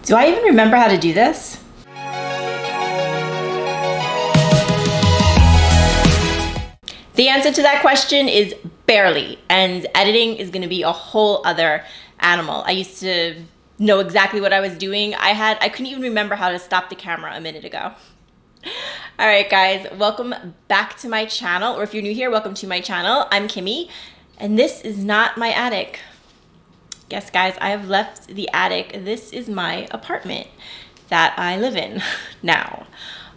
Do I even remember how to do this? The answer to that question is barely, and editing is gonna be a whole other animal. I used to know exactly what I was doing. I couldn't even remember how to stop the camera a minute ago. All right, guys, welcome back to my channel, or if you're new here, welcome to my channel. I'm Kimmie, and this is not my attic. Yes, guys, I have left the attic. This is my apartment that I live in now.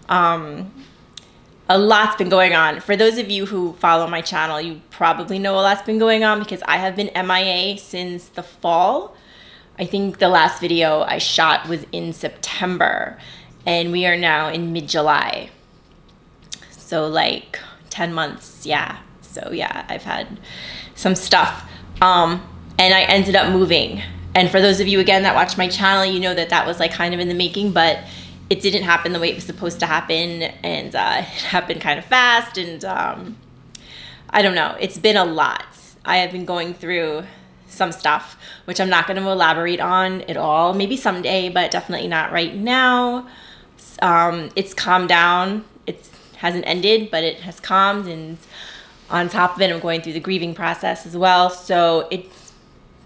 A lot's been going on. For those of you who follow my channel, you probably know a lot's been going on because I have been MIA since the fall. I think the last video I shot was in September, and we are now in mid-July. So like 10 months, yeah. So yeah, I've had some stuff. And I ended up moving. And for those of you, again, that watch my channel, you know that that was like kind of in the making, but it didn't happen the way it was supposed to happen, and it happened kind of fast, and I don't know. It's been a lot. I have been going through some stuff, which I'm not going to elaborate on at all. Maybe someday, but definitely not right now. It's calmed down. It hasn't ended, but it has calmed, and on top of it, I'm going through the grieving process as well. So it's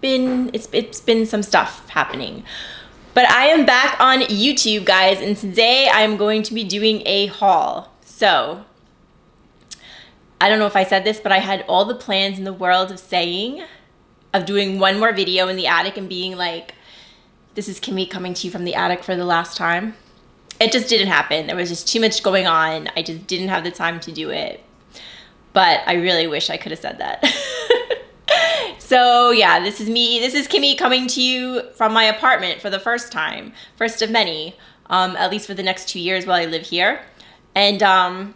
been some stuff happening. But I am back on YouTube, guys, and today I'm going to be doing a haul. So, I don't know if I said this, but I had all the plans in the world of doing one more video in the attic and being like, this is Kimmie coming to you from the attic for the last time. It just didn't happen. There was just too much going on. I just didn't have the time to do it. But I really wish I could have said that. So yeah, this is me. This is Kimmie coming to you from my apartment for the first time, first of many, at least for the next 2 years while I live here. And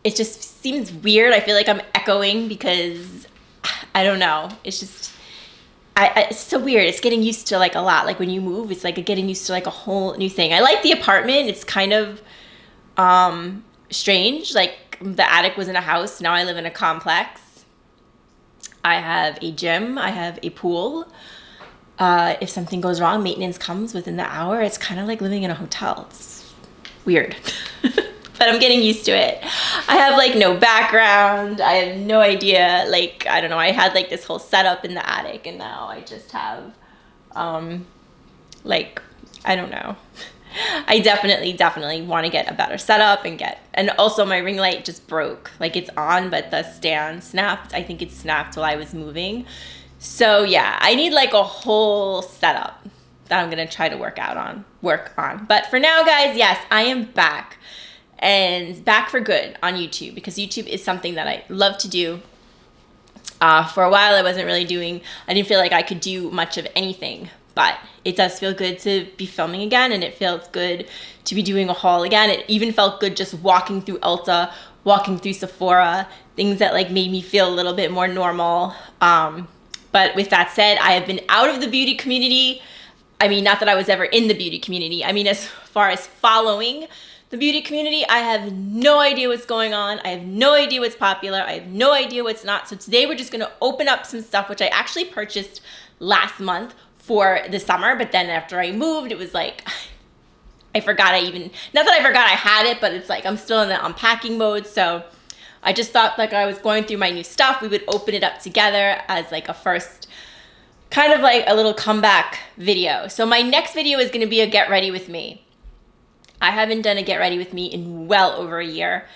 it just seems weird. I feel like I'm echoing because I don't know. It's just, it's so weird. It's getting used to like a lot. Like when you move, it's like getting used to like a whole new thing. I like the apartment. It's kind of strange. Like the attic was in a house. Now I live in a complex. I have a gym, I have a pool. If something goes wrong, maintenance comes within the hour. It's kind of like living in a hotel. It's weird, but I'm getting used to it. I have like no background. I have no idea. Like, I don't know. I had like this whole setup in the attic, and now I just have, like, I don't know. I definitely want to get a better setup and also my ring light just broke. Like it's on, but the stand snapped. I think it snapped while I was moving. So yeah, I need like a whole setup that I'm going to try to work on. But for now, guys, yes, I am back, and back for good on YouTube, because YouTube is something that I love to do. For a while I didn't feel like I could do much of anything. But it does feel good to be filming again, and it feels good to be doing a haul again. It even felt good just walking through Ulta, walking through Sephora, things that like made me feel a little bit more normal. But with that said, I have been out of the beauty community. I mean, not that I was ever in the beauty community. I mean, as far as following the beauty community, I have no idea what's going on. I have no idea what's popular. I have no idea what's not. So today we're just gonna open up some stuff, which I actually purchased last month for the summer, but then after I moved, it was like, not that I forgot I had it, but it's like I'm still in the unpacking mode. So I just thought like I was going through my new stuff, we would open it up together as like a first, kind of like a little comeback video. So my next video is gonna be a get ready with me. I haven't done a get ready with me in well over a year.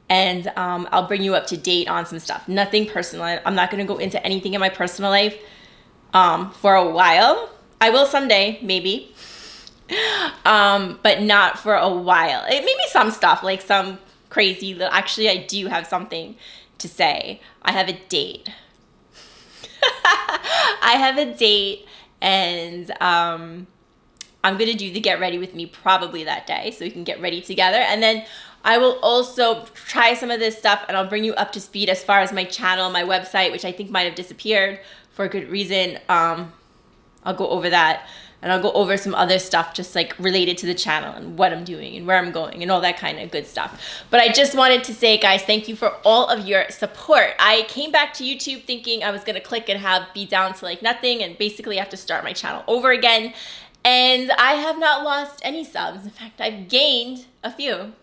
And I'll bring you up to date on some stuff. Nothing personal. I'm not gonna go into anything in my personal life for a while. I will someday, maybe, but not for a while. It may be some stuff, like some crazy, actually I do have something to say. I have a date. I have a date, and I'm gonna do the get ready with me probably that day, so we can get ready together. And then I will also try some of this stuff, and I'll bring you up to speed as far as my channel, my website, which I think might have disappeared for a good reason. I'll go over that, and I'll go over some other stuff just like related to the channel and what I'm doing and where I'm going and all that kind of good stuff. But I just wanted to say, guys, thank you for all of your support. I came back to YouTube thinking I was gonna click and be down to like nothing and basically have to start my channel over again. And I have not lost any subs. In fact, I've gained a few.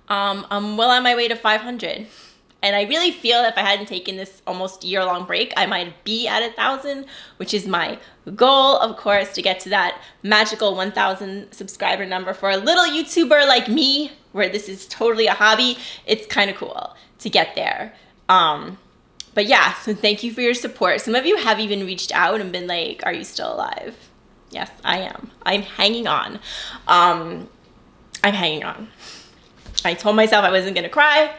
I'm well on my way to 500. And I really feel if I hadn't taken this almost year-long break, I might be at 1,000, which is my goal, of course, to get to that magical 1,000 subscriber number for a little YouTuber like me, where this is totally a hobby. It's kind of cool to get there. But yeah, so thank you for your support. Some of you have even reached out and been like, are you still alive? Yes, I am. I'm hanging on. I'm hanging on. I told myself I wasn't gonna cry,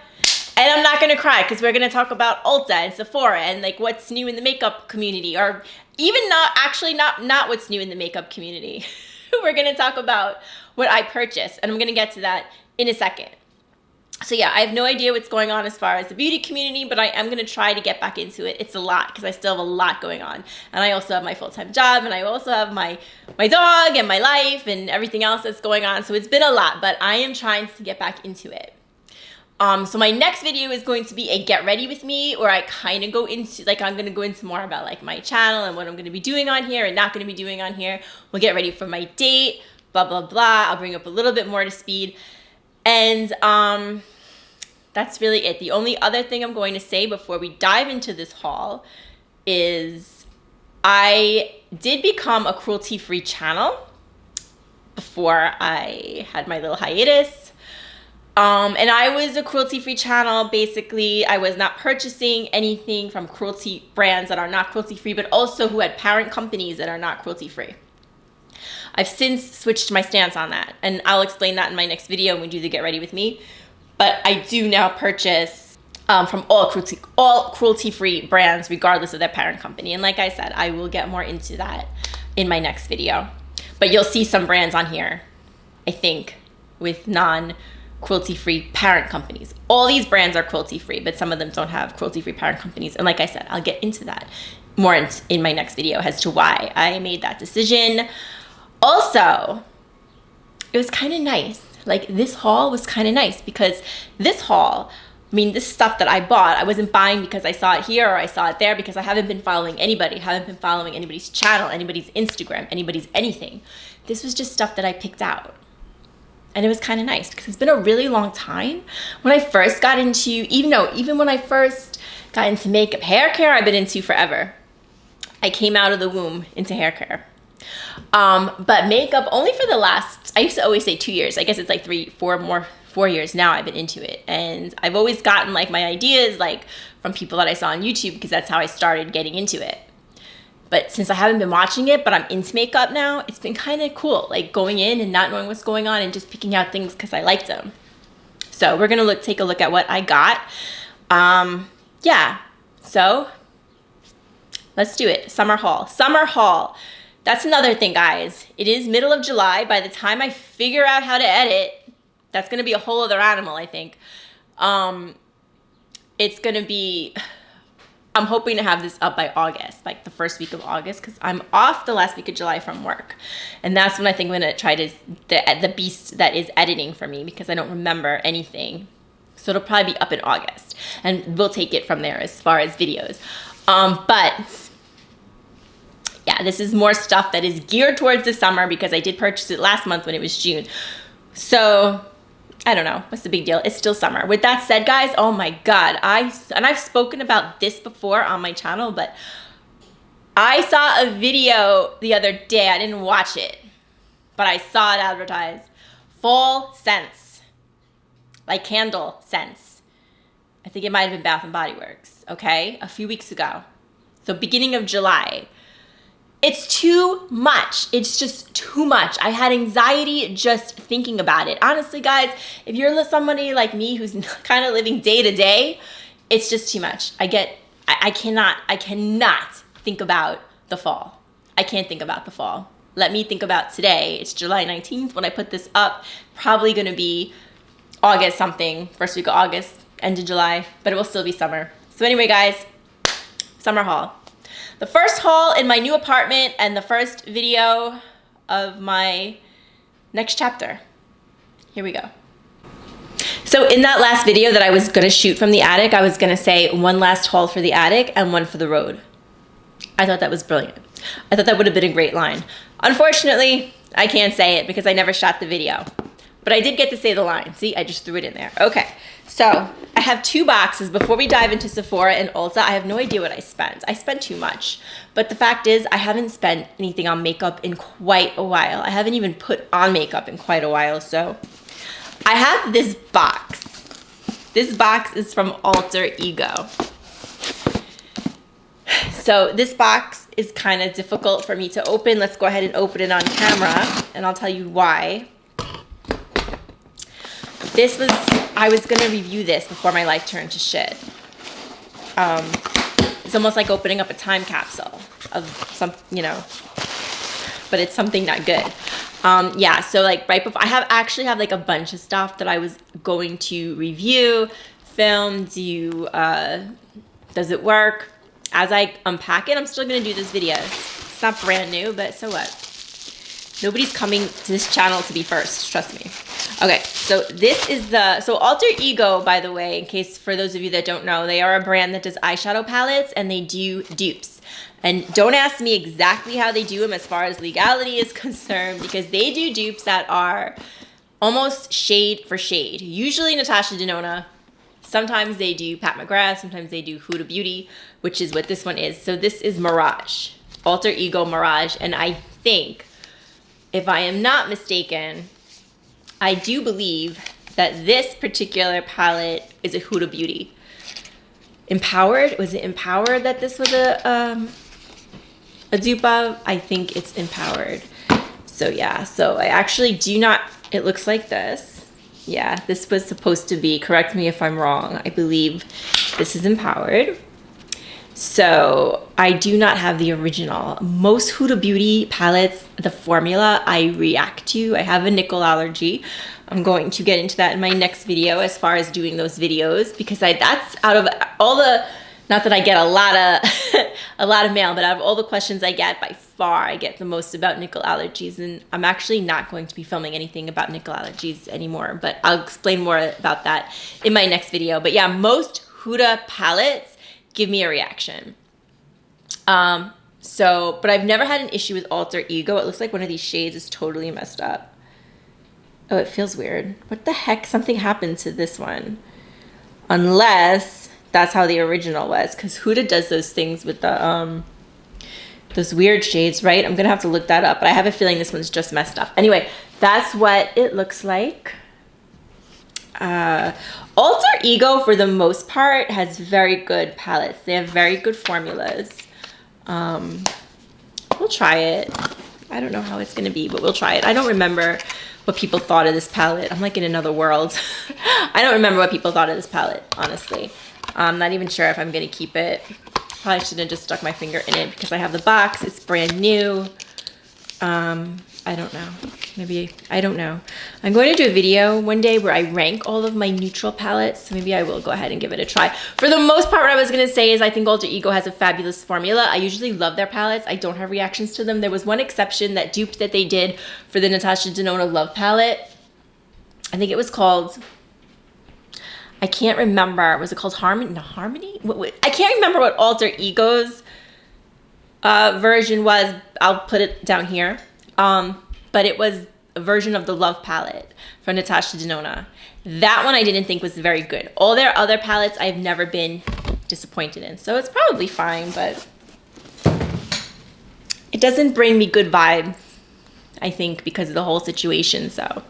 and I'm not gonna cry because we're gonna talk about Ulta and Sephora and like what's new in the makeup community, or even not what's new in the makeup community. We're gonna talk about what I purchased, and I'm gonna get to that in a second. So yeah, I have no idea what's going on as far as the beauty community, but I am gonna try to get back into it. It's a lot because I still have a lot going on, and I also have my full-time job, and I also have my dog and my life and everything else that's going on. So it's been a lot, but I am trying to get back into it. So my next video is going to be a get ready with me, where I kind of go into, like, I'm going to go into more about like my channel and what I'm going to be doing on here and not going to be doing on here. We'll get ready for my date, blah, blah, blah. I'll bring up a little bit more to speed. And that's really it. The only other thing I'm going to say before we dive into this haul is I did become a cruelty-free channel before I had my little hiatus. And I was a cruelty-free channel. Basically, I was not purchasing anything from cruelty brands that are not cruelty-free, but also who had parent companies that are not cruelty-free. I've since switched my stance on that, and I'll explain that in my next video when we do the Get Ready With Me. But I do now purchase from all cruelty-free brands, regardless of their parent company. And like I said, I will get more into that in my next video. But you'll see some brands on here, I think, with non-cruelty-free parent companies. All these brands are cruelty-free, but some of them don't have cruelty-free parent companies. And like I said, I'll get into that more in my next video as to why I made that decision. Also, it was kind of nice. Like, this haul was kind of nice because this haul, I mean, this stuff that I bought, I wasn't buying because I saw it here or I saw it there, because I haven't been following anybody, haven't been following anybody's channel, anybody's Instagram, anybody's anything. This was just stuff that I picked out. And it was kind of nice because it's been a really long time. When I first got into, even when I first got into makeup, hair care I've been into forever. I came out of the womb into hair care. But makeup only for the last, I used to always say 2 years. I guess it's like 4 years now I've been into it. And I've always gotten like my ideas like from people that I saw on YouTube, because that's how I started getting into it. But since I haven't been watching it, but I'm into makeup now, it's been kind of cool, like going in and not knowing what's going on and just picking out things because I liked them. So we're gonna take a look at what I got. Yeah, so let's do it. Summer haul. Summer haul. That's another thing, guys. It is middle of July. By the time I figure out how to edit, that's gonna be a whole other animal, I think. It's gonna be, I'm hoping to have this up by August, like the first week of August, because I'm off the last week of July from work. And that's when I think I'm gonna try to, the beast that is editing for me, because I don't remember anything. So it'll probably be up in August, and we'll take it from there as far as videos. But yeah, this is more stuff that is geared towards the summer, because I did purchase it last month when it was June. So I don't know, what's the big deal? It's still summer. With that said, guys, oh my God, I've spoken about this before on my channel, but I saw a video the other day. I didn't watch it, but I saw it advertised. Fall scents, like candle scents. I think it might have been Bath and Body Works, okay? A few weeks ago. So beginning of July. It's too much. It's just too much. I had anxiety just thinking about it. Honestly, guys, if you're somebody like me who's kind of living day to day, it's just too much. I cannot think about the fall. I can't think about the fall. Let me think about today. It's July 19th when I put this up. Probably gonna be August something, first week of August, end of July, but it will still be summer. So anyway, guys, summer haul. The first haul in my new apartment and the first video of my next chapter. Here we go. So in that last video that I was gonna shoot from the attic, I was gonna say one last haul for the attic and one for the road. I thought that was brilliant. I thought that would have been a great line. Unfortunately, I can't say it because I never shot the video. But I did get to say the line. See, I just threw it in there. Okay, so I have 2 boxes. Before we dive into Sephora and Ulta, I have no idea what I spent. I spent too much. But the fact is, I haven't spent anything on makeup in quite a while. I haven't even put on makeup in quite a while. So I have this box. This box is from Alter Ego. So this box is kind of difficult for me to open. Let's go ahead and open it on camera, and I'll tell you why. I was gonna review this before my life turned to shit. It's almost like opening up a time capsule of some, you know, but it's something not good. Yeah, so like right before, I actually have like a bunch of stuff that I was going to review, film, do, does it work? As I unpack it, I'm still gonna do this video. It's not brand new, but so what? Nobody's coming to this channel to be first, trust me. Okay, so this is so Alter Ego, by the way, in case for those of you that don't know, they are a brand that does eyeshadow palettes and they do dupes. And don't ask me exactly how they do them as far as legality is concerned, because they do dupes that are almost shade for shade. Usually Natasha Denona, sometimes they do Pat McGrath, sometimes they do Huda Beauty, which is what this one is. So this is Mirage, Alter Ego Mirage, and I think, if I am not mistaken, I do believe that this particular palette is a Huda Beauty. Empowered? Was it Empowered that this was a dupe of? I think it's Empowered. So yeah, so I actually do not, it looks like this. Yeah, this was supposed to be, correct me if I'm wrong, I believe this is Empowered. So I do not have the original. Most Huda Beauty palettes, the formula I react to. I have a nickel allergy. I'm going to get into that in my next video as far as doing those videos, because that's out of all the, not that I get a lot of mail, but out of all the questions I get, by far I get the most about nickel allergies, and I'm actually not going to be filming anything about nickel allergies anymore, but I'll explain more about that in my next video. But yeah, most Huda palettes give me a reaction. But I've never had an issue with Alter Ego. It looks like one of these shades is totally messed up. Oh, it feels weird. What the heck? Something happened to this one. Unless that's how the original was, because Huda does those things with the those weird shades, right? I'm gonna have to look that up, but I have a feeling this one's just messed up. Anyway, that's what it looks like. Alter Ego, for the most part, has very good palettes. They have very good formulas. We'll try it. I don't know how it's gonna be, but we'll try it. I don't remember what people thought of this palette. I'm like in another world. I don't remember what people thought of this palette, honestly. I'm not even sure if I'm gonna keep it. Probably shouldn't have just stuck my finger in it because I have the box. It's brand new. I don't know. Maybe, I don't know. I'm going to do a video one day where I rank all of my neutral palettes. So maybe I will go ahead and give it a try. For the most part, what I was going to say is I think Alter Ego has a fabulous formula. I usually love their palettes. I don't have reactions to them. There was one exception, that dupe that they did for the Natasha Denona Love palette. I think it was called, I can't remember. Was it called Harmony? No, Harmony? I can't remember what Alter Ego's version was. I'll put it down here. But it was a version of the Love palette from Natasha Denona. That one I didn't think was very good. All their other palettes I've never been disappointed in. So it's probably fine, but it doesn't bring me good vibes, I think, because of the whole situation. So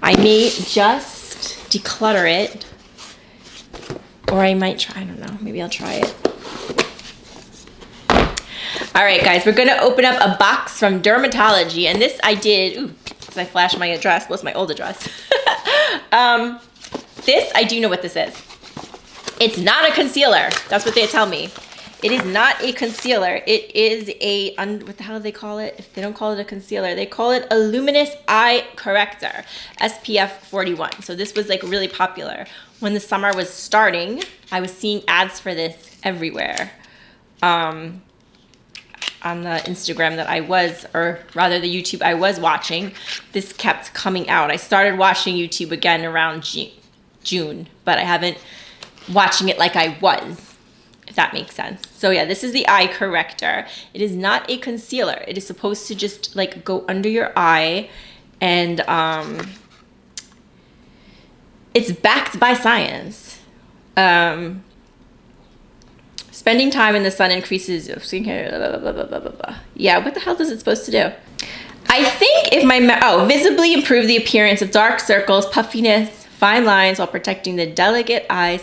I may just declutter it, or I might try, I don't know, maybe I'll try it. All right, guys, we're gonna open up a box from Dermatology, and this I did, ooh, because I flashed my address, what's my old address? This, I do know what this is. It's not a concealer. That's what they tell me. It is not a concealer. It is a, what the hell do they call it? If they don't call it a concealer, they call it a luminous eye corrector, SPF 41. So this was like really popular. When the summer was starting, I was seeing ads for this everywhere. On the Instagram that I was, or rather the YouTube I was watching, this kept coming out. I started watching YouTube again around June, but I haven't watching it like I was. if that makes sense. So yeah, this is the eye corrector. It is not a concealer. It is supposed to just like go under your eye, and it's backed by science. Spending time in the sun increases skincare, blah, blah, blah, blah, blah, blah. Yeah, what the hell is it supposed to do? I think if visibly improve the appearance of dark circles, puffiness, fine lines, while protecting the delicate eye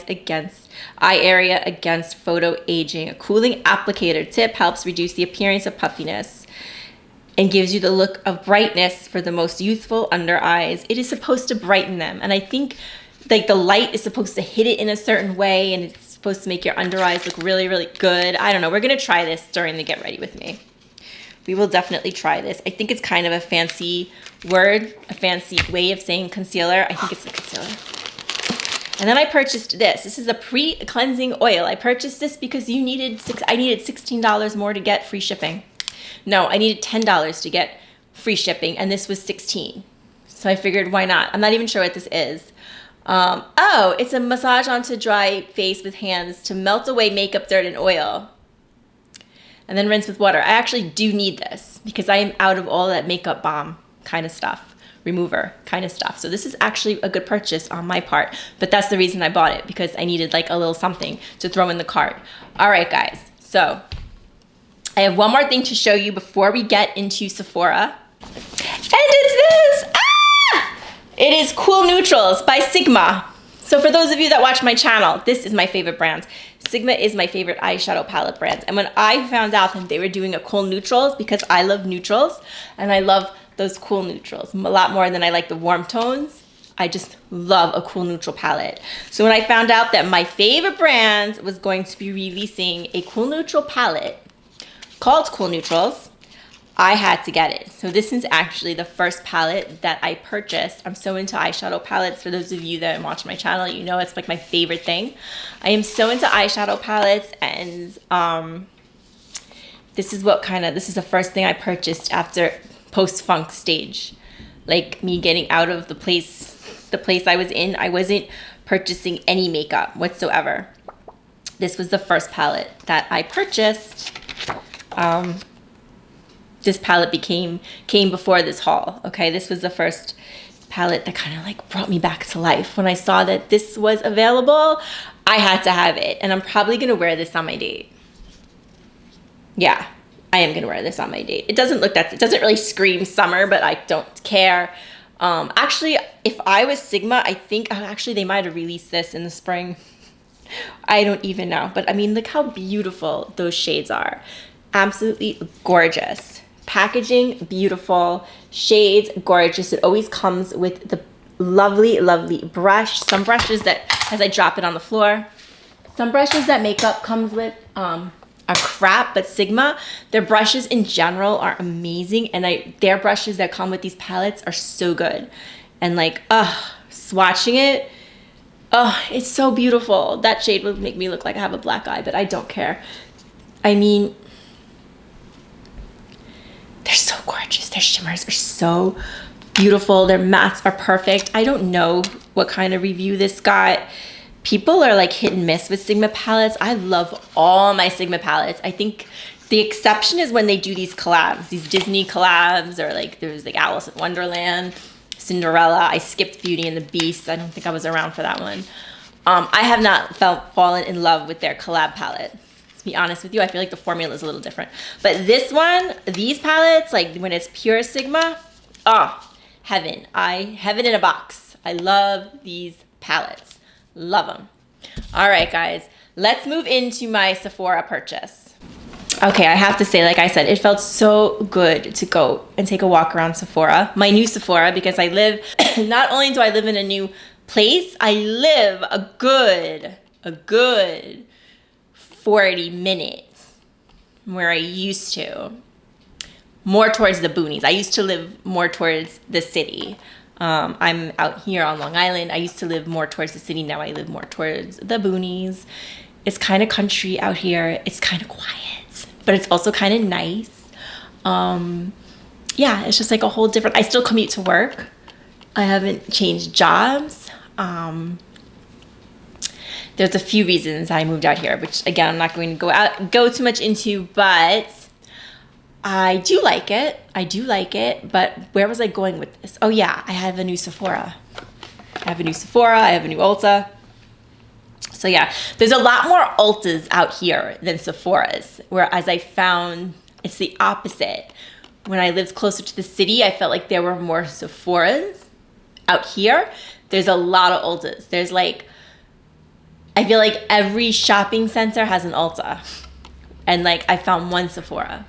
area against photo aging. A cooling applicator tip helps reduce the appearance of puffiness and gives you the look of brightness for the most youthful under eyes. It is supposed to brighten them, and I think like the light is supposed to hit it in a certain way, and it's supposed to make your under eyes look really, really good. I don't know. We're gonna try this during the Get Ready With Me. We will definitely try this. I think it's kind of a fancy word, a fancy way of saying concealer. I think it's a concealer. And then I purchased this. This is a pre-cleansing oil. I purchased this because I needed $16 more to get free shipping. No, I needed $10 to get free shipping, and this was $16. So I figured, why not? I'm not even sure what this is. Oh, it's a massage onto dry face with hands to melt away makeup dirt and oil. And then rinse with water. I actually do need this because I am out of all that makeup balm kind of stuff, remover kind of stuff. So this is actually a good purchase on my part, but that's the reason I bought it, because I needed like a little something to throw in the cart. All right, guys. So I have one more thing to show you before we get into Sephora. And it's this! Ah! It is Cool Neutrals by Sigma. So for those of you that watch my channel, this is my favorite brand. Sigma is my favorite eyeshadow palette brand. And when I found out that they were doing a Cool Neutrals, because I love neutrals and I love those cool neutrals a lot more than I like the warm tones, I just love a cool neutral palette. So when I found out that my favorite brand was going to be releasing a cool neutral palette called Cool Neutrals, I had to get it. So this is actually the first palette that I purchased. I'm so into eyeshadow palettes. For those of you that watch my channel, you know it's like my favorite thing. I am so into eyeshadow palettes, and this is the first thing I purchased after post-funk stage. Like me getting out of the place I was in. I wasn't purchasing any makeup whatsoever. This was the first palette that I purchased. This palette came before this haul, okay? This was the first palette that kind of like brought me back to life. When I saw that this was available, I had to have it. And I'm probably gonna wear this on my date. Yeah, I am gonna wear this on my date. It doesn't really scream summer, but I don't care. Actually, if I was Sigma, I think, actually they might have released this in the spring. I don't even know. But I mean, look how beautiful those shades are. Absolutely gorgeous. Packaging, beautiful. Shades, gorgeous. It always comes with the lovely, lovely brush. Some brushes that, as I drop it on the floor, some brushes that makeup comes with are crap, but Sigma, their brushes in general are amazing, and their brushes that come with these palettes are so good. And like, swatching it, it's so beautiful. That shade would make me look like I have a black eye, but I don't care. I mean, they're so gorgeous. Their shimmers are so beautiful. Their mattes are perfect. I don't know what kind of review this got. People are like hit and miss with Sigma palettes. I love all my Sigma palettes. I think the exception is when they do these collabs, these Disney collabs, or like there's like Alice in Wonderland, Cinderella. I skipped Beauty and the Beast. I don't think I was around for that one. I have not fallen in love with their collab palette. To be honest with you, I feel like the formula is a little different. But this one, these palettes, like when it's pure Sigma, heaven. Heaven in a box. I love these palettes. Love them. All right, guys, let's move into my Sephora purchase. Okay, I have to say, like I said, it felt so good to go and take a walk around Sephora, my new Sephora, because I live, not only do I live in a new place, I live a good 40 minutes where I used to. More towards the boonies. I used to live more towards the city. I'm out here on Long Island. I used to live more towards the city. Now I live more towards the boonies. It's kind of country out here. It's kind of quiet, but it's also kind of nice. Yeah, it's just like a whole different, I still commute to work. I haven't changed jobs. There's a few reasons I moved out here, which again, I'm not going to go too much into, but I do like it. I do like it, but where was I going with this? Oh yeah, I have a new Sephora. I have a new Ulta. So yeah, there's a lot more Ultas out here than Sephoras, whereas I found it's the opposite. When I lived closer to the city, I felt like there were more Sephoras. Out here, there's a lot of Ultas. There's like, I feel like every shopping center has an Ulta. And like, I found one Sephora.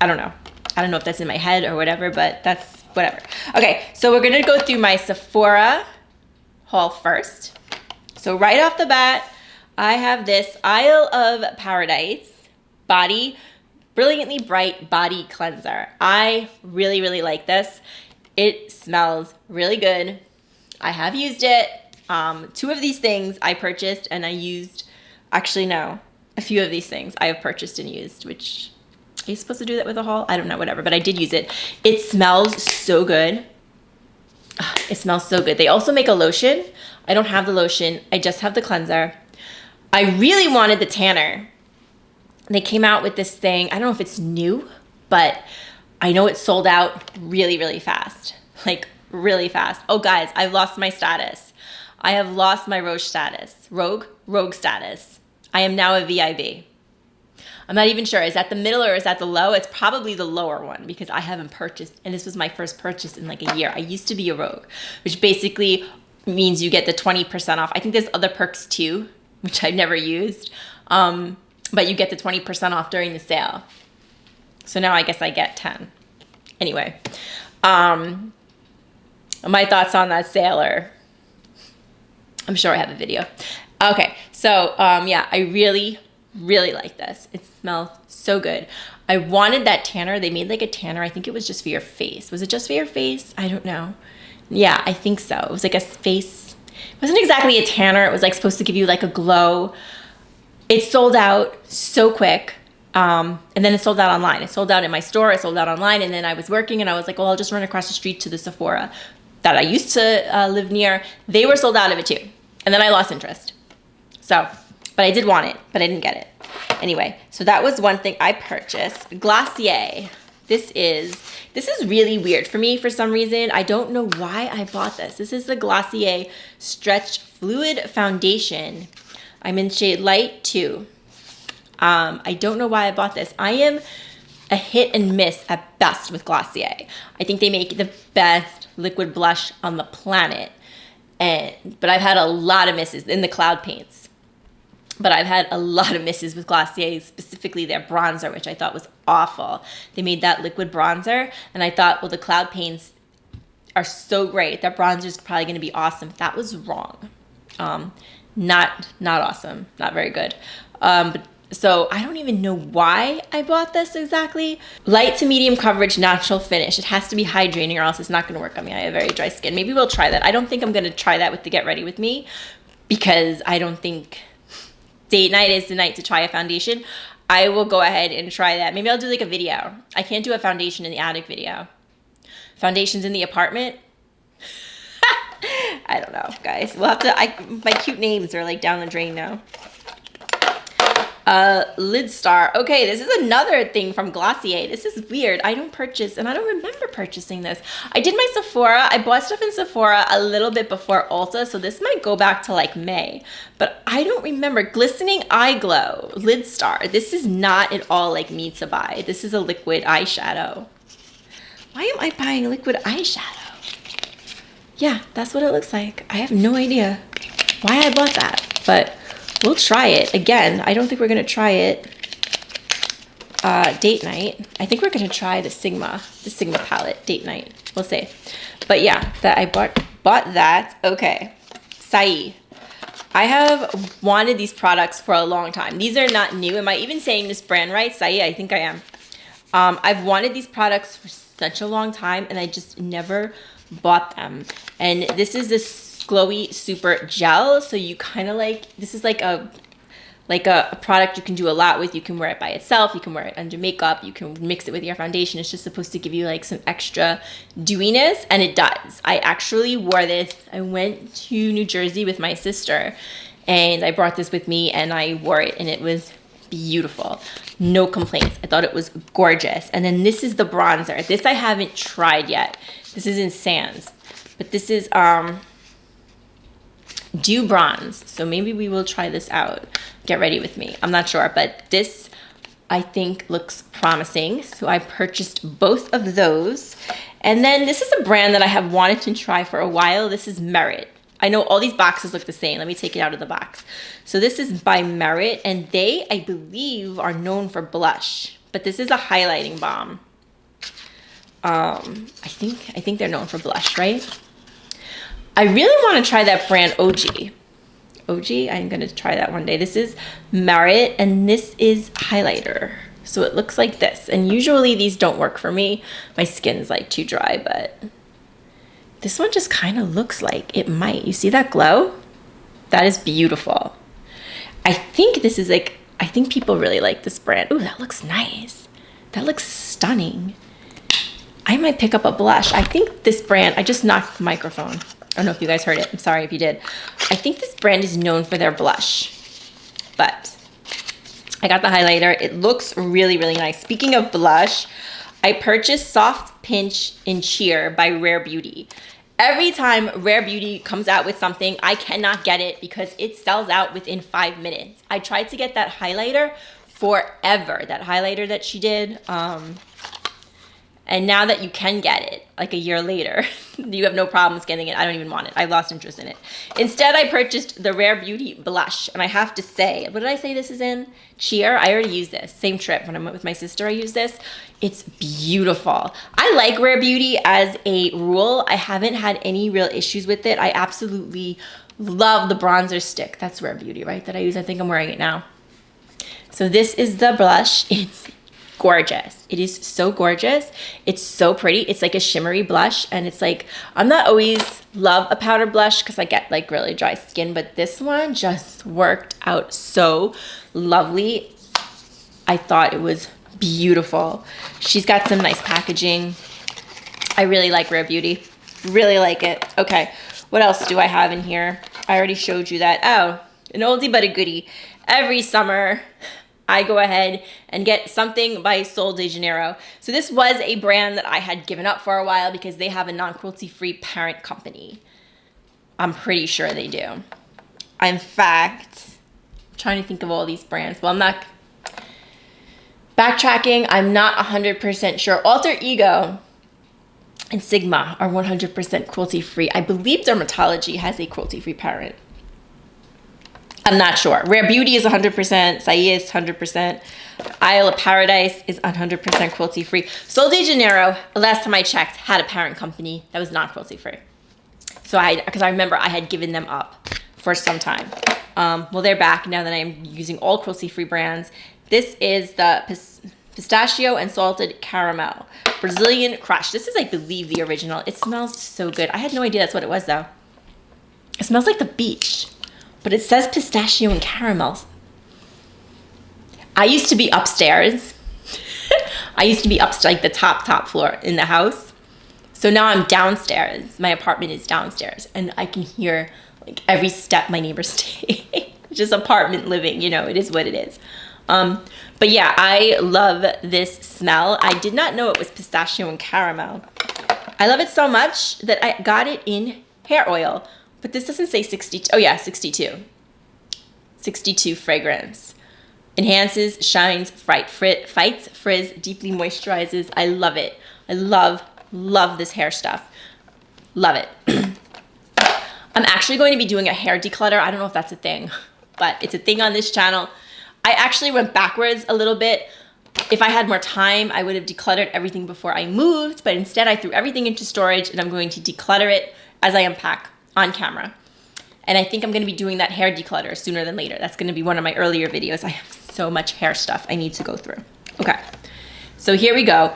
I don't know. I don't know if that's in my head or whatever, but that's whatever. Okay, so we're gonna go through my Sephora haul first. So right off the bat, I have this Isle of Paradise Brilliantly Bright Body Cleanser. I really, really like this. It smells really good. I have used it. 2 of these things I purchased and I used, actually no, a few of these things I have purchased and used, which, are you supposed to do that with a haul? I don't know, whatever, but I did use it. It smells so good. It smells so good. They also make a lotion. I don't have the lotion. I just have the cleanser. I really wanted the tanner. They came out with this thing. I don't know if it's new, but I know it sold out really, really fast. Like really fast. Oh guys, I've lost my status. I have lost my Rogue status. Rogue status. I am now a VIB. I'm not even sure. Is that the middle or is that the low? It's probably the lower one because I haven't purchased, and this was my first purchase in like a year. I used to be a Rogue, which basically means you get the 20% off. I think there's other perks too, which I've never used. But you get the 20% off during the sale. So now I guess I get 10. Anyway, my thoughts on that sale are, I'm sure I have a video. Okay, so yeah, I really, really like this. It smells so good. I wanted that tanner. They made like a tanner. I think it was just for your face. Was it just for your face? I don't know. Yeah, I think so. It was like a face. It wasn't exactly a tanner. It was like supposed to give you like a glow. It sold out so quick. And then it sold out online. It sold out in my store. It sold out online. And then I was working and I was like, well, I'll just run across the street to the Sephora that I used to live near. They were sold out of it too. And then I lost interest. So, but I did want it, but I didn't get it. Anyway, so that was one thing I purchased. Glacier. This is really weird for me for some reason. I don't know why I bought this. This is the Glacier Stretch Fluid Foundation. I'm in shade light 2. I don't know why I bought this. I am a hit and miss at best with Glossier. I think they make the best liquid blush on the planet. But I've had a lot of misses in the cloud paints. But I've had a lot of misses with Glossier, specifically their bronzer, which I thought was awful. They made that liquid bronzer, and I thought, well, the cloud paints are so great. That bronzer is probably going to be awesome. That was wrong. Not awesome. Not very good. So I don't even know why I bought this exactly. Light to medium coverage, natural finish. It has to be hydrating or else it's not going to work on me. I have very dry skin. Maybe we'll try that. I don't think I'm going to try that with the Get Ready With Me because I don't think date night is the night to try a foundation. I will go ahead and try that. Maybe I'll do like a video. I can't do a foundation in the attic video. Foundations in the apartment. I don't know, guys. We'll have to, my cute names are like down the drain now. Lid Star. Okay, this is another thing from Glossier. This is weird. I don't purchase, and I don't remember purchasing this. I did my Sephora. I bought stuff in Sephora a little bit before Ulta, so this might go back to like May. But I don't remember. Glistening Eye Glow. Lid Star. This is not at all like me to buy. This is a liquid eyeshadow. Why am I buying liquid eyeshadow? Yeah, that's what it looks like. I have no idea why I bought that, but we'll try it. Again, I don't think we're going to try it date night. I think we're going to try the Sigma palette date night. We'll see. But yeah, that I bought that. Okay. Saie. I have wanted these products for a long time. These are not new. Am I even saying this brand right? Saie, I think I am. I've wanted these products for such a long time and I just never bought them. And this is this glowy super gel, so you kind of like, this is like a product you can do a lot with. You can wear it by itself, you can wear it under makeup, you can mix it with your foundation. It's just supposed to give you like some extra dewiness, and it does. I actually wore this. I went to New Jersey with my sister And I brought this with me and I wore it and it was beautiful. No complaints. I thought it was gorgeous. And then this is the bronzer. This I haven't tried yet. This is in Sands. But this is Dew Bronze. So maybe we will try this out. Get ready with me. I'm not sure, but this I think looks promising. So I purchased both of those. And then this is a brand that I have wanted to try for a while. This is Merit. I know all these boxes look the same. Let me take it out of the box. So this is by Merit, and they, I believe, are known for blush. But this is a highlighting balm. I think they're known for blush, right? I really want to try that brand OG. OG, I'm going to try that one day. This is Merit, and this is highlighter. So it looks like this. And usually these don't work for me. My skin's like too dry, but this one just kind of looks like it might. You see that glow? That is beautiful. I think this is like, I think people really like this brand. Ooh, that looks nice. That looks stunning. I might pick up a blush. I think this brand, I just knocked the microphone. I don't know if you guys heard it. I'm sorry if you did. I think this brand is known for their blush, but I got the highlighter. It looks really, really nice. Speaking of blush, I purchased Soft Pinch in Cheer by Rare Beauty. Every time Rare Beauty comes out with something, I cannot get it because it sells out within 5 minutes. I tried to get that highlighter forever, that highlighter that she did. And now that you can get it, like a year later, you have no problems getting it. I don't even want it. I lost interest in it. Instead, I purchased the Rare Beauty blush. And I have to say, what did I say this is in? Cheer. I already used this. Same trip. When I went with my sister, I used this. It's beautiful. I like Rare Beauty as a rule. I haven't had any real issues with it. I absolutely love the bronzer stick. That's Rare Beauty, right? That I use. I think I'm wearing it now. So this is the blush. It's gorgeous. It is so gorgeous. It's so pretty. It's like a shimmery blush, and it's like, I'm not always love a powder blush because I get like really dry skin, but this one just worked out so lovely. I thought it was beautiful. She's got some nice packaging. I really like Rare Beauty. Really like it. Okay, what else do I have in here? I already showed you that. Oh, an oldie but a goodie. Every summer, I go ahead and get something by Sol de Janeiro. So this was a brand that I had given up for a while because they have a non-cruelty-free parent company. I'm pretty sure they do. In fact, I'm trying to think of all these brands. Well, I'm not backtracking. I'm not 100% sure. Alter Ego and Sigma are 100% cruelty-free. I believe Dermatology has a cruelty-free parent. I'm not sure. Rare Beauty is 100%. Saie is 100%. Isle of Paradise is 100% cruelty-free. Sol de Janeiro, last time I checked, had a parent company that was not cruelty-free. So because I remember I had given them up for some time. Well, they're back now that I'm using all cruelty-free brands. This is the pistachio and salted caramel Brazilian Crush. This is, I believe, the original. It smells so good. I had no idea that's what it was, though. It smells like the beach. But it says pistachio and caramel. I used to be upstairs. I used to be like the top floor in the house. So now I'm downstairs. My apartment is downstairs. And I can hear like every step my neighbors take. Just apartment living, you know, it is what it is. But yeah, I love this smell. I did not know it was pistachio and caramel. I love it so much that I got it in hair oil. But this doesn't say 62. Oh yeah, 62. 62 fragrance. Enhances, shines, fights frizz, deeply moisturizes. I love it. I love this hair stuff. Love it. I'm actually going to be doing a hair declutter. I don't know if that's a thing, but it's a thing on this channel. I actually went backwards a little bit. If I had more time, I would have decluttered everything before I moved, but instead I threw everything into storage and I'm going to declutter it as I unpack on camera. And I think I'm going to be doing that hair declutter sooner than later. That's going to be one of my earlier videos. I have so much hair stuff I need to go through. Okay, so here we go.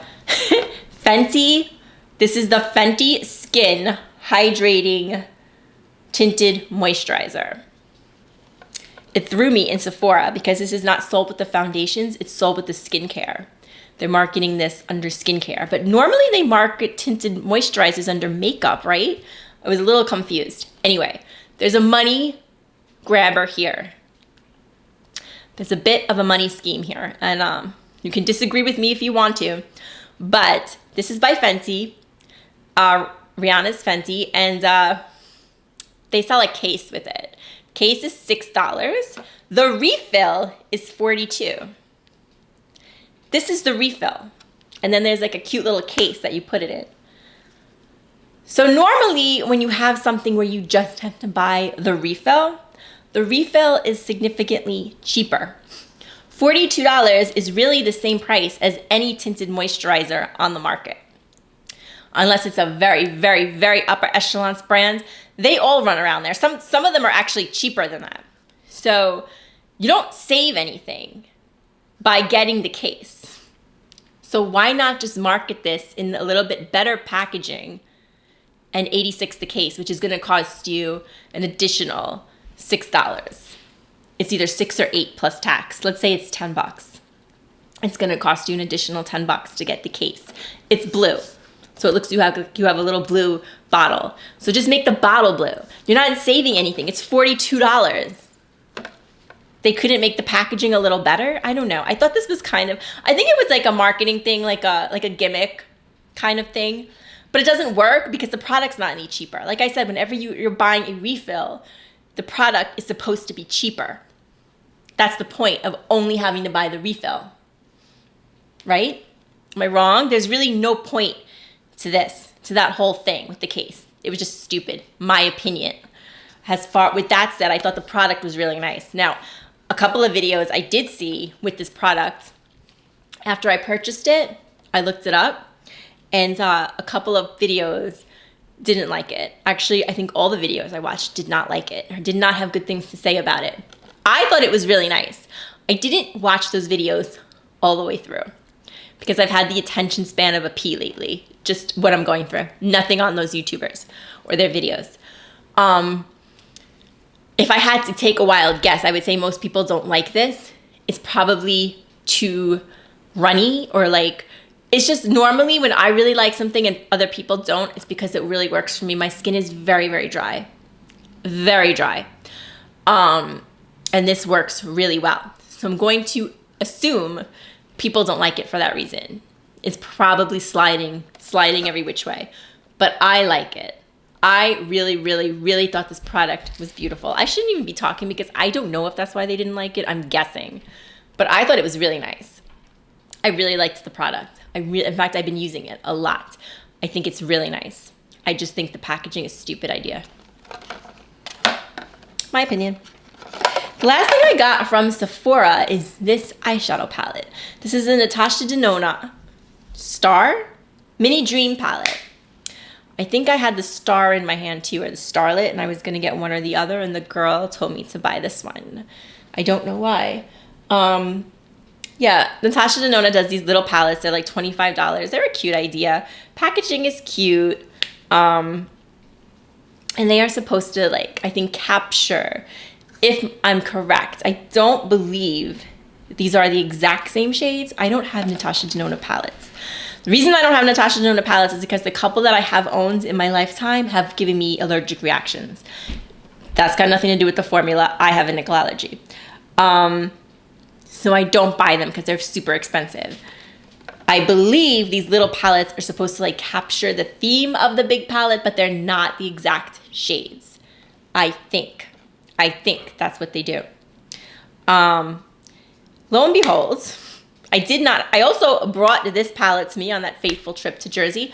Fenty. This is the Fenty Skin Hydrating Tinted Moisturizer. It threw me in Sephora because this is not sold with the foundations. It's sold with the skincare. They're marketing this under skincare. But normally they market tinted moisturizers under makeup, right? I was a little confused. Anyway, there's a money grabber here. There's a bit of a money scheme here, and you can disagree with me if you want to, but this is by Fenty, Rihanna's Fenty, and they sell a case with it. Case is $6. The refill is $42. This is the refill. And then there's like a cute little case that you put it in. So normally when you have something where you just have to buy the refill is significantly cheaper. $42 is really the same price as any tinted moisturizer on the market. Unless it's a very, very, very upper echelon brand, they all run around there. Some of them are actually cheaper than that. So you don't save anything by getting the case. So why not just market this in a little bit better packaging and $86 the case, which is gonna cost you an additional $6. It's either $6 or $8 plus tax. Let's say it's $10. It's gonna cost you an additional $10 to get the case. It's blue. So it looks you have a little blue bottle. So just make the bottle blue. You're not saving anything. It's $42. They couldn't make the packaging a little better? I don't know. I thought this was I think it was like a marketing thing, like a gimmick kind of thing. But it doesn't work because the product's not any cheaper. Like I said, whenever you're buying a refill, the product is supposed to be cheaper. That's the point of only having to buy the refill. Right? Am I wrong? There's really no point to that whole thing with the case. It was just stupid, my opinion. With that said, I thought the product was really nice. Now, a couple of videos I did see with this product, after I purchased it, I looked it up, and a couple of videos didn't like it. Actually, I think all the videos I watched did not like it, or did not have good things to say about it. I thought it was really nice. I didn't watch those videos all the way through, because I've had the attention span of a pea lately. Just what I'm going through. Nothing on those YouTubers or their videos. If I had to take a wild guess, I would say most people don't like this. It's probably too runny, or like, it's just normally when I really like something and other people don't, it's because it really works for me. My skin is very, very dry. Very dry. And this works really well. So I'm going to assume people don't like it for that reason. It's probably sliding every which way, but I like it. I really, really, really thought this product was beautiful. I shouldn't even be talking because I don't know if that's why they didn't like it. I'm guessing, but I thought it was really nice. I really liked the product. In fact, I've been using it a lot. I think it's really nice. I just think the packaging is a stupid idea. My opinion. The last thing I got from Sephora is this eyeshadow palette. This is a Natasha Denona Star Mini Dream palette. I think I had the star in my hand too, or the starlet, and I was gonna get one or the other, and the girl told me to buy this one. I don't know why. Yeah, Natasha Denona does these little palettes. They're like $25. They're a cute idea. Packaging is cute. And they are supposed to, like, I think capture, if I'm correct, I don't believe these are the exact same shades. I don't have Natasha Denona palettes. The reason I don't have Natasha Denona palettes is because the couple that I have owned in my lifetime have given me allergic reactions. That's got nothing to do with the formula. I have a nickel allergy. So I don't buy them because they're super expensive. I believe these little palettes are supposed to like capture the theme of the big palette, but they're not the exact shades. I think that's what they do. Lo and behold, I also brought this palette to me on that fateful trip to Jersey.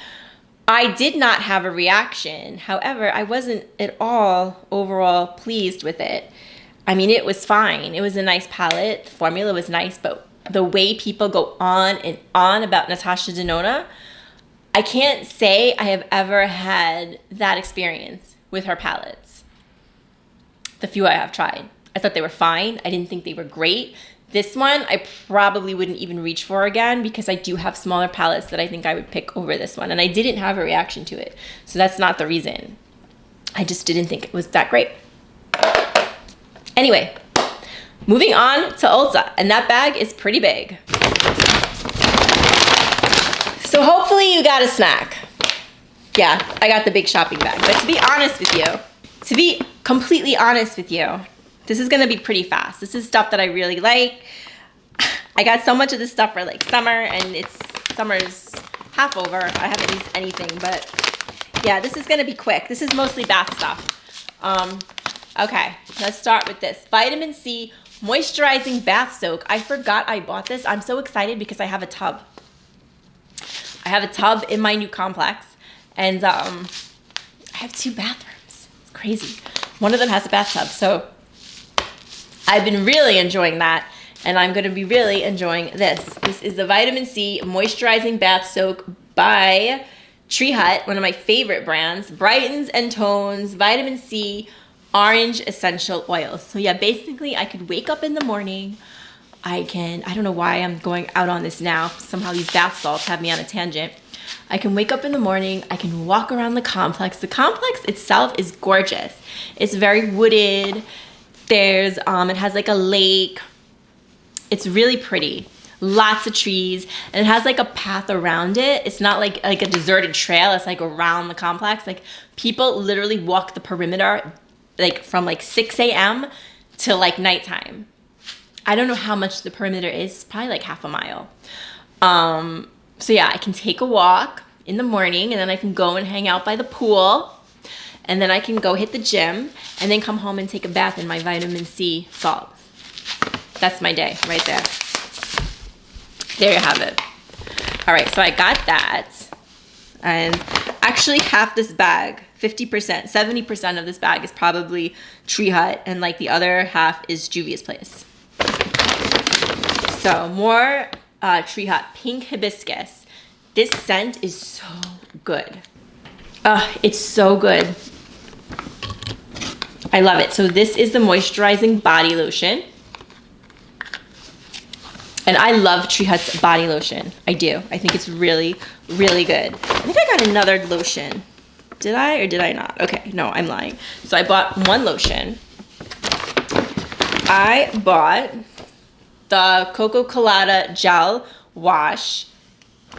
I did not have a reaction. However, I wasn't at all overall pleased with it. I mean, it was fine. It was a nice palette. The formula was nice, but the way people go on and on about Natasha Denona, I can't say I have ever had that experience with her palettes. The few I have tried. I thought they were fine. I didn't think they were great. This one, I probably wouldn't even reach for again because I do have smaller palettes that I think I would pick over this one. And I didn't have a reaction to it. So that's not the reason. I just didn't think it was that great. Anyway, moving on to Ulta. And that bag is pretty big. So hopefully you got a snack. Yeah, I got the big shopping bag. But to be honest with you, to be completely honest with you, This is gonna be pretty fast. This is stuff that I really like. I got so much of this stuff for like summer, and summer's half over. I haven't used anything, but yeah, this is gonna be quick. This is mostly bath stuff. Okay, let's start with this. Vitamin C Moisturizing Bath Soak. I forgot I bought this. I'm so excited because I have a tub. I have a tub in my new complex, and I have 2 bathrooms. It's crazy. One of them has a bathtub, so I've been really enjoying that, and I'm gonna be really enjoying this. This is the Vitamin C Moisturizing Bath Soak by Tree Hut, one of my favorite brands. Brightens and tones, vitamin C, orange essential oils. So yeah, basically I could wake up in the morning. I don't know why I'm going out on this now. Somehow these bath salts have me on a tangent. I can wake up in the morning. I can walk around the complex. The complex itself is gorgeous. It's very wooded. It has like a lake. It's really pretty. Lots of trees, and it has like a path around it. It's not like a deserted trail. It's like around the complex. Like people literally walk the perimeter like from like 6 a.m. to like nighttime. I don't know how much the perimeter is. It's probably like half a mile. So yeah, I can take a walk in the morning, and then I can go and hang out by the pool, and then I can go hit the gym, and then come home and take a bath in my vitamin C salts. That's my day right there. There you have it. All right, so I got that. And actually half this bag, 50%, 70% of this bag is probably Tree Hut, and like the other half is Juvia's Place. So more Tree Hut Pink Hibiscus. This scent is so good. It's so good. I love it. So this is the moisturizing body lotion. And I love Tree Hut's body lotion. I do. I think it's really, really good. I think I got another lotion. Did I or did I not? Okay, no, I'm lying. So I bought one lotion. I bought the Coco Colada Gel Wash.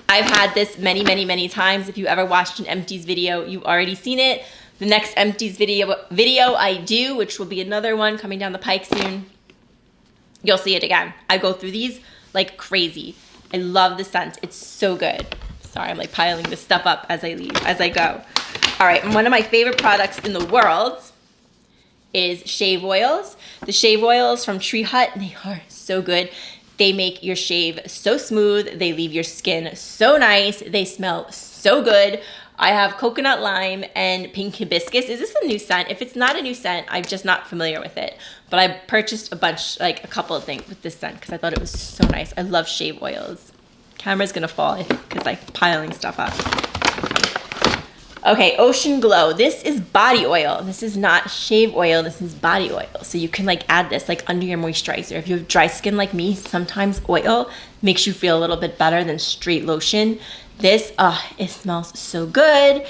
I've had this many, many, many times. If you ever watched an Empties video, you've already seen it. The next Empties video I do, which will be another one coming down the pike soon, you'll see it again. I go through these like crazy. I love the scent. It's so good. Sorry, I'm like piling this stuff up as I go. All right, and one of my favorite products in the world is shave oils. The shave oils from Tree Hut, they are so good. They make your shave so smooth. They leave your skin so nice. They smell so good. I have coconut lime and pink hibiscus. Is this a new scent? If it's not a new scent, I'm just not familiar with it. But I purchased a couple of things with this scent because I thought it was so nice. I love shave oils. Camera's gonna fall, I think, because I'm piling stuff up. Okay, Ocean Glow. This is body oil. This is not shave oil. This is body oil. So you can like add this like under your moisturizer. If you have dry skin like me, sometimes oil makes you feel a little bit better than straight lotion. This, it smells so good.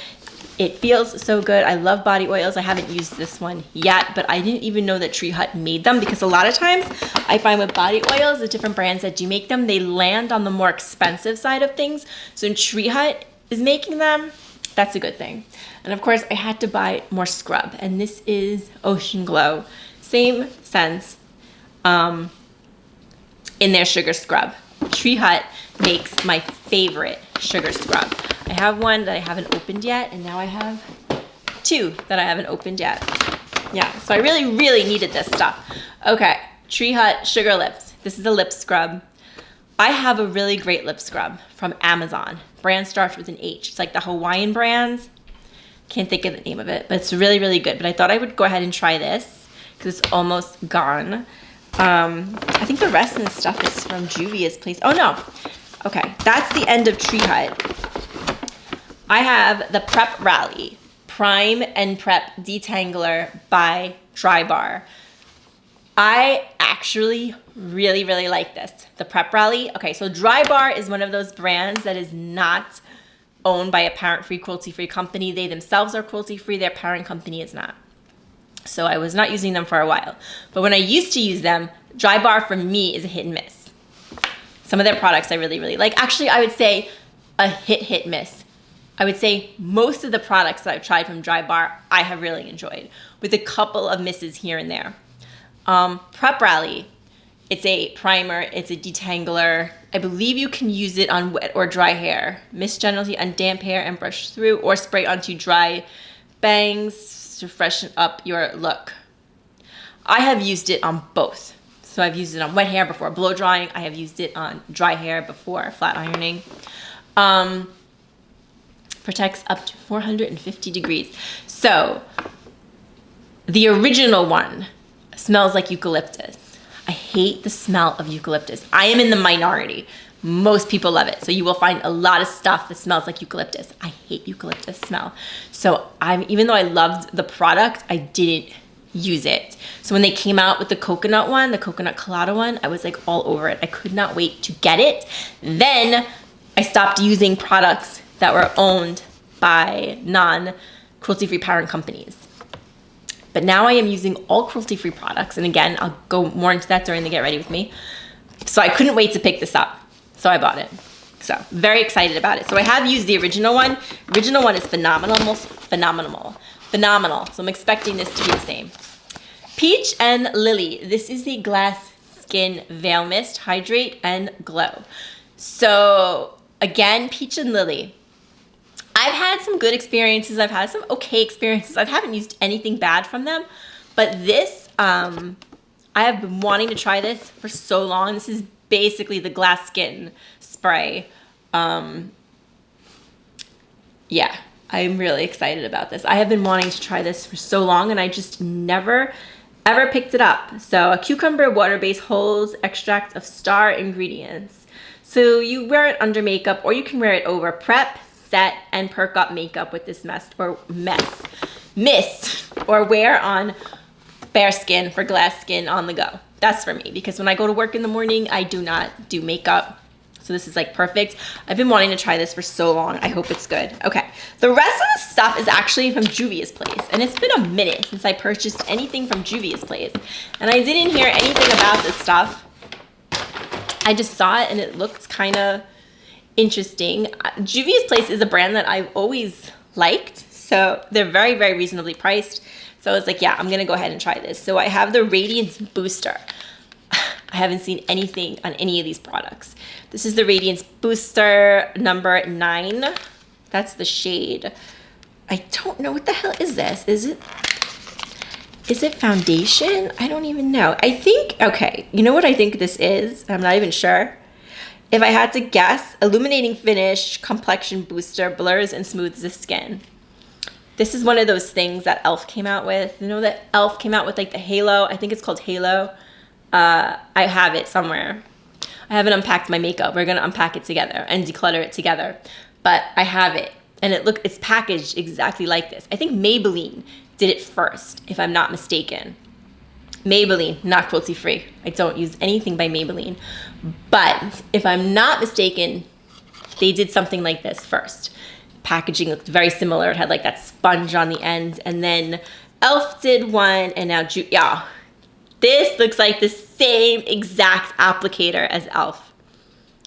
It feels so good. I love body oils. I haven't used this one yet, but I didn't even know that Tree Hut made them because a lot of times I find with body oils, the different brands that do make them, they land on the more expensive side of things. So when Tree Hut is making them, that's a good thing. And of course, I had to buy more scrub, and this is Ocean Glow. Same scents in their sugar scrub. Tree Hut makes my favorite sugar scrub. I have one that I haven't opened yet, and now I have 2 that I haven't opened yet. Yeah, so I really, really needed this stuff. Okay, Tree Hut Sugar Lips. This is a lip scrub. I have a really great lip scrub from Amazon. Brand starts with an H. It's like the Hawaiian brands. Can't think of the name of it, but it's really, really good. But I thought I would go ahead and try this because it's almost gone. I think the rest of the stuff is from Juvia's Place. Oh no. Okay, that's the end of Tree Hut. I have the Prep Rally Prime and Prep Detangler by Drybar. I actually really, really like this. The Prep Rally. Okay, so Drybar is one of those brands that is not owned by a parent-free, cruelty-free company. They themselves are cruelty-free. Their parent company is not. So I was not using them for a while. But when I used to use them, Drybar for me is a hit and miss. Some of their products I really, really like. Actually, I would say a hit, miss. I would say most of the products that I've tried from Drybar, I have really enjoyed, with a couple of misses here and there. Prep Rally. It's a primer, it's a detangler. I believe you can use it on wet or dry hair. Mist gently on damp hair and brush through, or spray onto dry bangs to freshen up your look. I have used it on both. So I've used it on wet hair before blow drying. I have used it on dry hair before flat ironing. Protects up to 450 degrees. So the original one smells like eucalyptus. I hate the smell of eucalyptus. I am in the minority. Most people love it. So you will find a lot of stuff that smells like eucalyptus. I hate eucalyptus smell. So even though I loved the product, I didn't use it. So when they came out with the coconut one, the coconut colada one, I was like all over it. I could not wait to get it. Then I stopped using products that were owned by non-cruelty-free parent companies. But now I am using all cruelty-free products. And again, I'll go more into that during the Get Ready With Me. So I couldn't wait to pick this up. So I bought it. So very excited about it. So I have used the original one. Original one is phenomenal. So I'm expecting this to be the same. Peach and Lily. This is the Glass Skin Veil Mist, Hydrate and Glow. So again, Peach and Lily. I've had some good experiences. I've had some okay experiences. I haven't used anything bad from them. But this, I have been wanting to try this for so long. This is basically the glass skin spray. Yeah, I'm really excited about this. I have been wanting to try this for so long, and I just never, ever picked it up. So a cucumber water base holds extract of star ingredients. So you wear it under makeup, or you can wear it over prep, set, and perk up makeup with this mist, or wear on bare skin for glass skin on the go. That's for me, because when I go to work in the morning, I do not do makeup. So this is like perfect. I've been wanting to try this for so long. I hope it's good. Okay, the rest of the stuff is actually from Juvia's Place, and it's been a minute since I purchased anything from Juvia's Place, and I didn't hear anything about this stuff. I just saw it and it looked kind of interesting. Juvia's Place is a brand that I've always liked, so they're very, very reasonably priced. So I was like, yeah, I'm gonna go ahead and try this. So I have the Radiance Booster. I haven't seen anything on any of these products. This is the Radiance Booster number 9. That's the shade. I don't know, what the hell is this? Is it foundation? I don't even know. I think, okay, you know what I think this is? I'm not even sure. If I had to guess, illuminating finish, complexion booster, blurs and smooths the skin. This is one of those things that e.l.f. came out with. You know that e.l.f. came out with like the Halo? I think it's called Halo. I have it somewhere. I haven't unpacked my makeup. We're gonna unpack it together and declutter it together. But I have it, and it's packaged exactly like this. I think Maybelline did it first, if I'm not mistaken. Maybelline, not cruelty free. I don't use anything by Maybelline. But if I'm not mistaken, they did something like this first. Packaging looked very similar. It had like that sponge on the end, and then e.l.f. did one, and now yeah. This looks like the same exact applicator as e.l.f.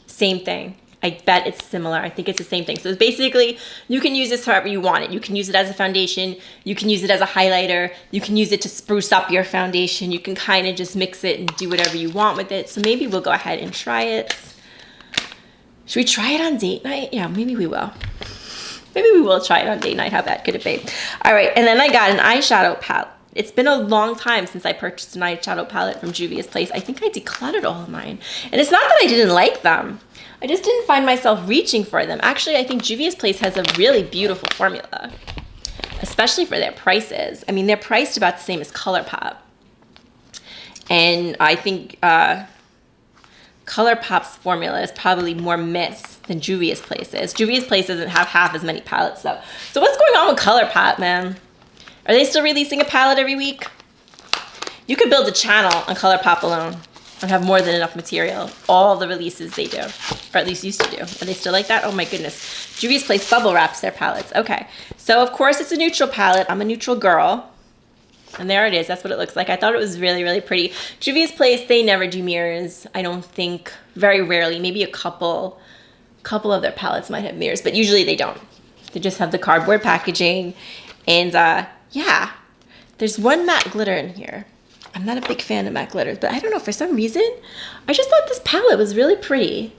Same thing. I bet it's similar. I think it's the same thing. So it's basically, you can use this however you want it. You can use it as a foundation. You can use it as a highlighter. You can use it to spruce up your foundation. You can kind of just mix it and do whatever you want with it. So maybe we'll go ahead and try it. Should we try it on date night? Yeah, maybe we will. Maybe we will try it on date night. How bad could it be? All right, and then I got an eyeshadow palette. It's been a long time since I purchased an eyeshadow palette from Juvia's Place. I think I decluttered all of mine. And it's not that I didn't like them. I just didn't find myself reaching for them. Actually, I think Juvia's Place has a really beautiful formula, especially for their prices. I mean, they're priced about the same as ColourPop. And I think ColourPop's formula is probably more mist than Juvia's Place is. Juvia's Place doesn't have half as many palettes, though. So what's going on with ColourPop, man? Are they still releasing a palette every week? You could build a channel on ColourPop alone and have more than enough material. All the releases they do, or at least used to do. Are they still like that? Oh my goodness. Juvia's Place bubble wraps their palettes. Okay, so of course it's a neutral palette. I'm a neutral girl. And there it is. That's what it looks like. I thought it was really, really pretty. Juvia's Place, they never do mirrors. I don't think, very rarely. Maybe a couple of their palettes might have mirrors, but usually they don't. They just have the cardboard packaging. And yeah, there's one matte glitter in here. I'm not a big fan of MAC glitters, but I don't know, for some reason, I just thought this palette was really pretty.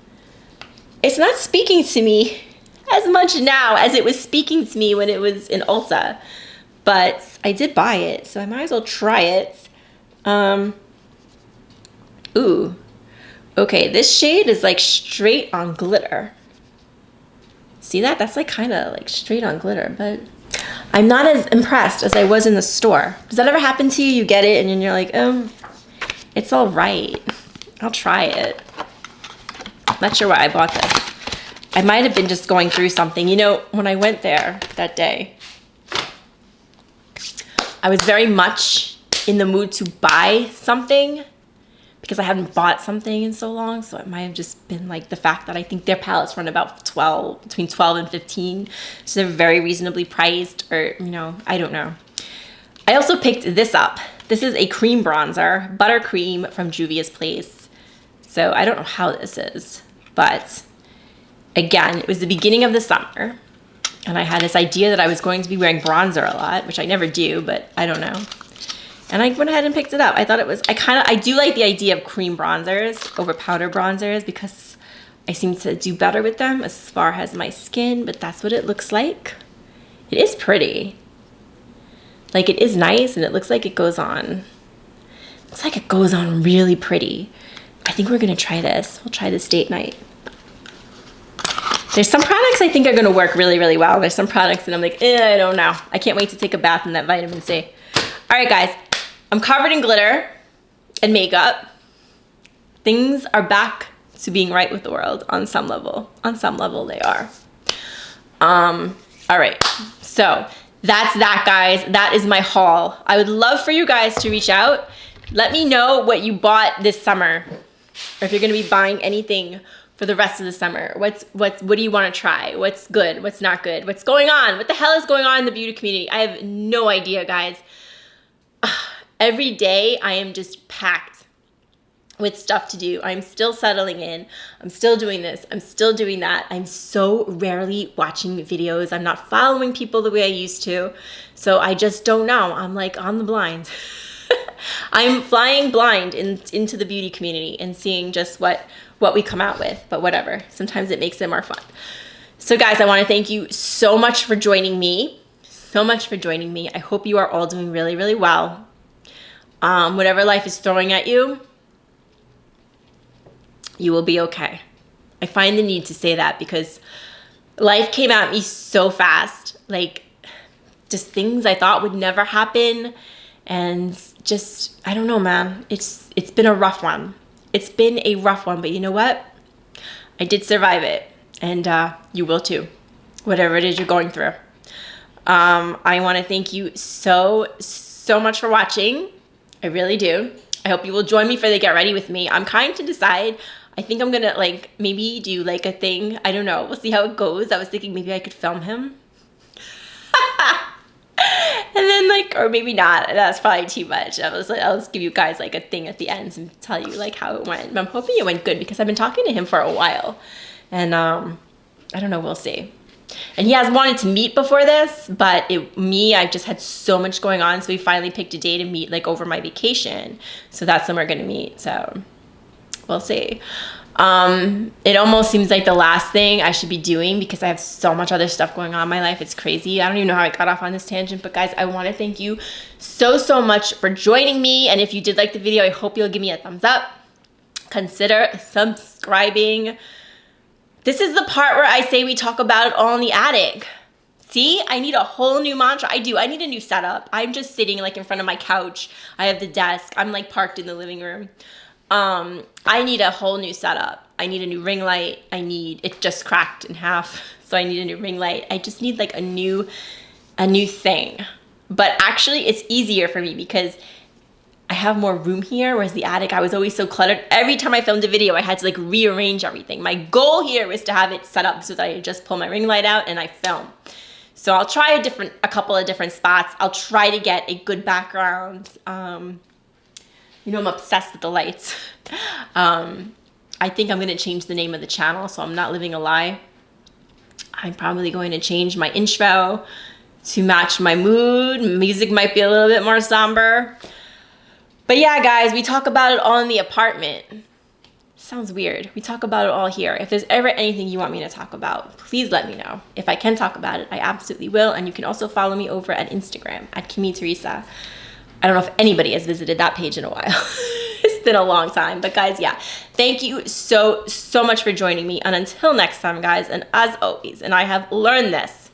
It's not speaking to me as much now as it was speaking to me when it was in Ulta, but I did buy it, so I might as well try it. Ooh, okay, this shade is like straight on glitter. See that? That's like kind of like straight on glitter, but I'm not as impressed as I was in the store. Does that ever happen to you? You get it and then you're like, it's all right. I'll try it. Not sure why I bought this. I might have been just going through something. You know, when I went there that day, I was very much in the mood to buy something because I haven't bought something in so long. So it might have just been like the fact that I think their palettes run about between 12 and 15. So they're very reasonably priced, or, you know, I don't know. I also picked this up. This is a cream bronzer, Buttercream from Juvia's Place. So I don't know how this is, but again, it was the beginning of the summer. And I had this idea that I was going to be wearing bronzer a lot, which I never do, but I don't know. And I went ahead and picked it up. I thought it was, I do like the idea of cream bronzers over powder bronzers because I seem to do better with them as far as my skin, but that's what it looks like. It is pretty. Like, it is nice, and it looks like it goes on. Looks like it goes on really pretty. I think we're gonna try this. We'll try this date night. There's some products I think are gonna work really, really well. There's some products that I'm like, I don't know. I can't wait to take a bath in that vitamin C. All right, guys, I'm covered in glitter and makeup. Things are back to being right with the world on some level. On some level, they are. All right, so that's that, guys. That is my haul. I would love for you guys to reach out. Let me know what you bought this summer, or if you're gonna be buying anything for the rest of the summer. What do you want to try? What's good? What's not good? What's going on? What the hell is going on in the beauty community? I have no idea, guys. Every day I am just packed with stuff to do. I'm still settling in. I'm still doing this. I'm still doing that. I'm so rarely watching videos. I'm not following people the way I used to. So I just don't know. I'm like on the blind. I'm flying blind into the beauty community and seeing just what we come out with, but whatever. Sometimes it makes it more fun. So guys, I want to thank you so much for joining me. So much for joining me. I hope you are all doing really, really well. Whatever life is throwing at you, you will be okay. I find the need to say that because life came at me so fast. Like, just things I thought would never happen. And just, I don't know, man. It's been a rough one. It's been a rough one, but you know what? I did survive it, and you will too, whatever it is you're going through. I want to thank you so much for watching. I really do. I hope you will join me for the Get Ready with Me. I'm trying to decide. I think I'm gonna like maybe do like a thing. I don't know. We'll see how it goes. I was thinking maybe I could film him. And then like, or maybe not. That's probably too much. I was like, I'll just give you guys like a thing at the end and tell you like how it went. But I'm hoping it went good because I've been talking to him for a while. And I don't know, we'll see. And he has wanted to meet before this, but I just had so much going on. So we finally picked a day to meet like over my vacation. So that's when we're gonna meet. So we'll see. It almost seems like the last thing I should be doing because I have so much other stuff going on in my life. It's crazy. I don't even know how I got off on this tangent, but guys, I want to thank you so much for joining me. And if you did like the video, I hope you'll give me a thumbs up. Consider subscribing. This is the part where I say we talk about it all in the attic. See, I need a whole new mantra. I need a new setup. I'm just sitting like in front of my couch. I have the desk. I'm like parked in the living room. I need a whole new setup. I need a new ring light. It just cracked in half. So I need a new ring light. I just need like a new thing. But actually it's easier for me because I have more room here, whereas the attic, I was always so cluttered. Every time I filmed a video, I had to like rearrange everything. My goal here was to have it set up so that I just pull my ring light out and I film. So I'll try a couple of different spots. I'll try to get a good background. You know, I'm obsessed with the lights. I think I'm gonna change the name of the channel, so I'm not living a lie. I'm probably going to change my intro to match my mood. Music might be a little bit more somber. But yeah, guys, we talk about it all in the apartment. Sounds weird. We talk about it all here. If there's ever anything you want me to talk about, please let me know. If I can talk about it, I absolutely will. And you can also follow me over at Instagram at Kimmie Teresa. I don't know if anybody has visited that page in a while. It's been a long time. But guys, yeah, thank you so much for joining me. And until next time, guys, and as always, and I have learned this,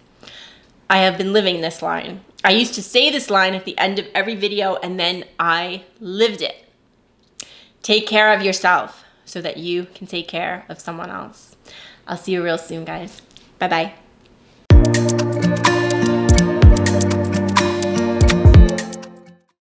I have been living this line. I used to say this line at the end of every video, and then I lived it. Take care of yourself so that you can take care of someone else. I'll see you real soon, guys. Bye-bye.